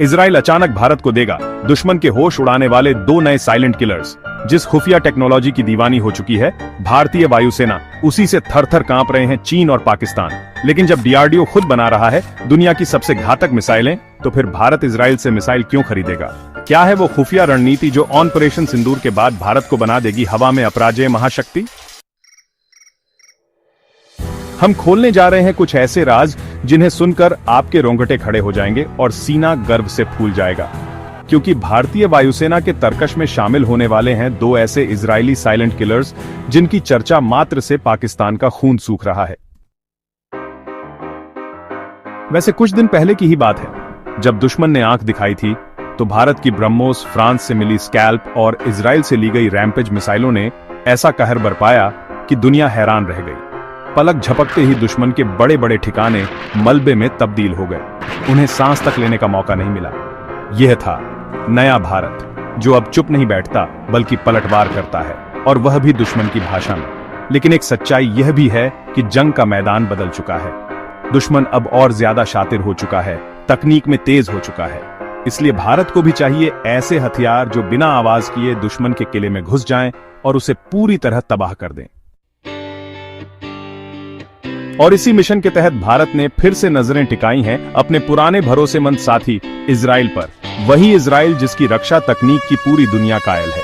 Israel अचानक भारत को देगा दुश्मन के होश उड़ाने वाले 2 नए साइलेंट किलर्स। जिस खुफिया टेक्नोलॉजी की दीवानी हो चुकी है भारतीय वायुसेना, उसी से थर-थर कांप रहे हैं चीन और पाकिस्तान। लेकिन जब डीआरडीओ खुद बना रहा है दुनिया की सबसे घातक मिसाइलें, तो फिर भारत इजराइल से मिसाइल क्यों खरीदेगा? क्या है वो खुफिया रणनीति जो ऑपरेशन सिंदूर के बाद भारत को बना देगी हवा में अपराजेय महाशक्ति? हम खोलने जा रहे हैं कुछ ऐसे राज जिन्हें सुनकर आपके रोंगटे खड़े हो जाएंगे और सीना गर्व से फूल जाएगा, क्योंकि भारतीय वायुसेना के तर्कश में शामिल होने वाले हैं 2 ऐसे इजरायली साइलेंट किलर्स जिनकी चर्चा मात्र से पाकिस्तान का खून सूख रहा है। वैसे कुछ दिन पहले की ही बात है, जब दुश्मन ने आंख दिखाई थी तो भारत की ब्रह्मोस, फ्रांस से मिली स्कैल्प और इजराइल से ली गई रैम्पेज मिसाइलों ने ऐसा कहर बरपाया कि दुनिया हैरान रह गई। पलक झपकते ही दुश्मन के बड़े बड़े ठिकाने मलबे में तब्दील हो गए। उन्हें सांस तक लेने का मौका नहीं मिला। यह था नया भारत, जो अब चुप नहीं बैठता बल्कि पलटवार करता है, और वह भी दुश्मन की भाषा में। लेकिन एक सच्चाई यह भी है कि जंग का मैदान बदल चुका है। दुश्मन अब और ज्यादा शातिर हो चुका है, तकनीक में तेज हो चुका है। इसलिए भारत को भी चाहिए ऐसे हथियार जो बिना आवाज किए दुश्मन के किले में घुस जाएं और उसे पूरी तरह तबाह कर दें। और इसी मिशन के तहत भारत ने फिर से नजरें टिकाई हैं अपने पुराने भरोसेमंद साथी इजराइल पर। वही इजराइल जिसकी रक्षा तकनीक की पूरी दुनिया कायल है।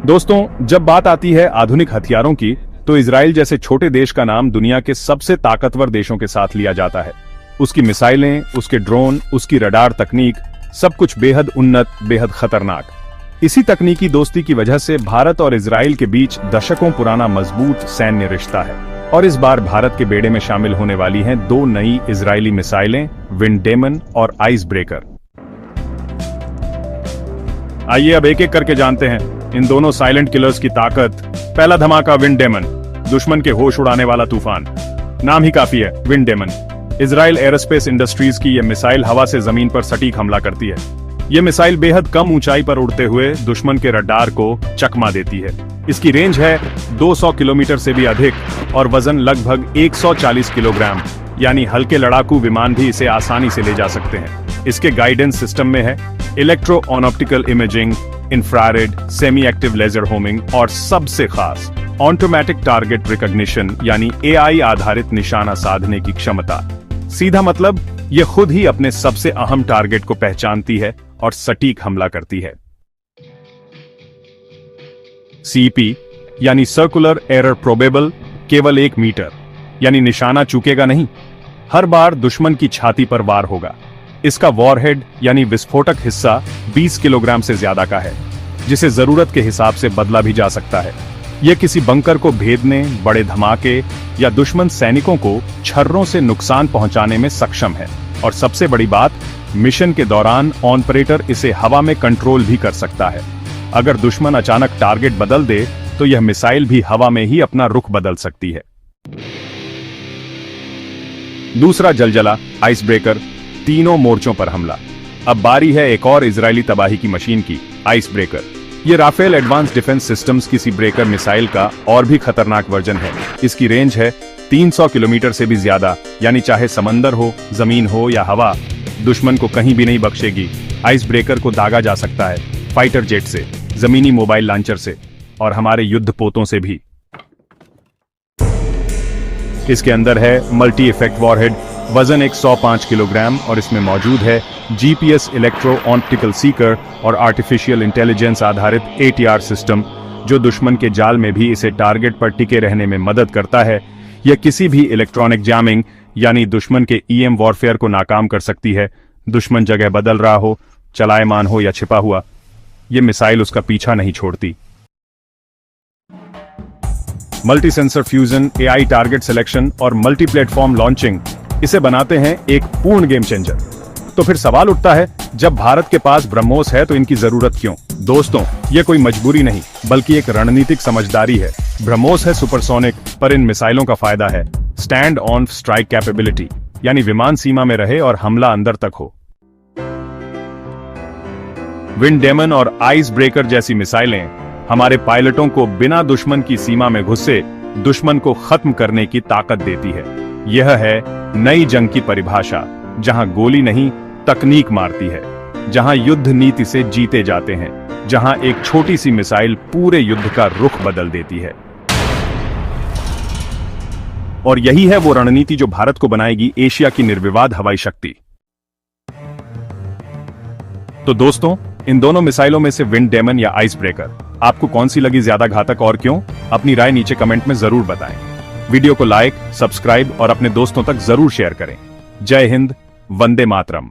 दोस्तों, जब बात आती है आधुनिक हथियारों की, तो इजराइल जैसे छोटे देश का नाम दुनिया के सबसे ताकतवर देशों के साथ लिया जाता है। उसकी मिसाइलें, उसके ड्रोन, उसकी रडार तकनीक, सब कुछ बेहद उन्नत, बेहद खतरनाक। इसी तकनीकी दोस्ती की वजह से भारत और इजराइल के बीच दशकों पुराना मजबूत सैन्य रिश्ता है। और इस बार भारत के बेड़े में शामिल होने वाली हैं 2 नई इजरायली मिसाइलें, विंड डेमन और आइस ब्रेकर। आइए अब एक एक करके जानते हैं इन दोनों साइलेंट किलर्स की ताकत। पहला धमाका, विंड डेमन, दुश्मन के होश उड़ाने वाला तूफान। नाम ही काफी है, Wind Demon. Israel Aerospace Industries की यह मिसाइल हवा से जमीन पर सटीक हमला करती है। यह मिसाइल बेहद कम ऊंचाई पर उड़ते हुए दुश्मन के रडार को चकमा देती है। इसकी रेंज है 200 किलोमीटर से भी अधिक और वजन लगभग 140 किलोग्राम, यानी हल्के लड़ाकू विमान भी इसे आसानी से ले जा सकते हैं। इसके गाइडेंस सिस्टम में है electro on optical imaging, infrared, semi active laser homing और सबसे खास ऑटोमेटिक टारगेट रिकॉग्निशन, यानी एआई आधारित निशाना साधने की क्षमता। सीधा मतलब यह खुद ही अपने सबसे अहम टारगेट को पहचानती है और सटीक हमला करती है। सीपी यानी सर्कुलर एरर प्रोबेबल, केवल 1 मीटर, यानी निशाना चूकेगा नहीं, हर बार दुश्मन की छाती पर वार होगा। इसका वॉरहेड यानी विस्फोटक हिस्सा 20 किलोग्राम से ज्यादा का है, जिसे जरूरत के हिसाब से बदला भी जा सकता है। यह किसी बंकर को भेदने, बड़े धमाके या दुश्मन सैनिकों को छर्रों से नुकसान पहुंचाने में सक्षम है। और सबसे बड़ी बात, मिशन के दौरान ऑपरेटर इसे हवा में कंट्रोल भी कर सकता है। अगर दुश्मन अचानक टारगेट बदल दे तो यह मिसाइल भी हवा में ही अपना रुख बदल सकती है। दूसरा जलजला, आइस ब्रेकर, तीनों मोर्चों पर हमला। अब बारी है एक और इजरायली तबाही की मशीन की, आइस ब्रेकर। यह राफेल एडवांस डिफेंस सिस्टम्स की सी ब्रेकर मिसाइल का और भी खतरनाक वर्जन है। इसकी रेंज है 300 किलोमीटर से भी ज्यादा, यानी चाहे समंदर हो, जमीन हो या हवा, दुश्मन को कहीं भी नहीं बख्शेगी। आइस ब्रेकर को दागा जा सकता है फाइटर जेट से, जमीनी मोबाइल लॉन्चर से और हमारे युद्धपोतों से भी। इसके अंदर है मल्टी इफेक्ट वॉरहेड, वजन 105 किलोग्राम और इसमें मौजूद है जीपीएस इलेक्ट्रो ऑप्टिकल सीकर और आर्टिफिशियल इंटेलिजेंस आधारित ATR सिस्टम, जो दुश्मन के जाल में भी इसे टारगेट पर टिके रहने में मदद करता है। यह किसी भी इलेक्ट्रॉनिक जैमिंग यानी दुश्मन के EM वॉरफेयर को नाकाम कर सकती है। दुश्मन जगह बदल रहा हो, चलायमान हो या छिपा हुआ, यह मिसाइल उसका पीछा नहीं छोड़ती। Multi sensor fusion, AI target selection और मल्टी प्लेटफॉर्म लॉन्चिंग इसे बनाते हैं एक पूर्ण गेम चेंजर। तो फिर सवाल उठता है, जब भारत के पास ब्रह्मोस है तो इनकी जरूरत क्यों? दोस्तों, यह कोई मजबूरी नहीं बल्कि एक रणनीतिक समझदारी है। ब्रह्मोस है सुपरसोनिक, पर इन मिसाइलों का फायदा है स्टैंड ऑन स्ट्राइक कैपेबिलिटी, यानी विमान सीमा में रहे और हमला अंदर तक हो। विंड डेमन और आइस ब्रेकर जैसी मिसाइलें हमारे पायलटों को बिना दुश्मन की सीमा में घुसे दुश्मन को खत्म करने की ताकत देती है। यह है नई जंग की परिभाषा, जहां गोली नहीं तकनीक मारती है, जहां युद्ध नीति से जीते जाते हैं, जहां एक छोटी सी मिसाइल पूरे युद्ध का रुख बदल देती है। और यही है वो रणनीति जो भारत को बनाएगी एशिया की निर्विवाद हवाई शक्ति। तो दोस्तों, इन दोनों मिसाइलों में से विंड डेमन या आइस ब्रेकर आपको कौन सी लगी ज्यादा घातक और क्यों? अपनी राय नीचे कमेंट में जरूर बताएं। वीडियो को लाइक, सब्सक्राइब और अपने दोस्तों तक जरूर शेयर करें। जय हिंद, वंदे मातरम।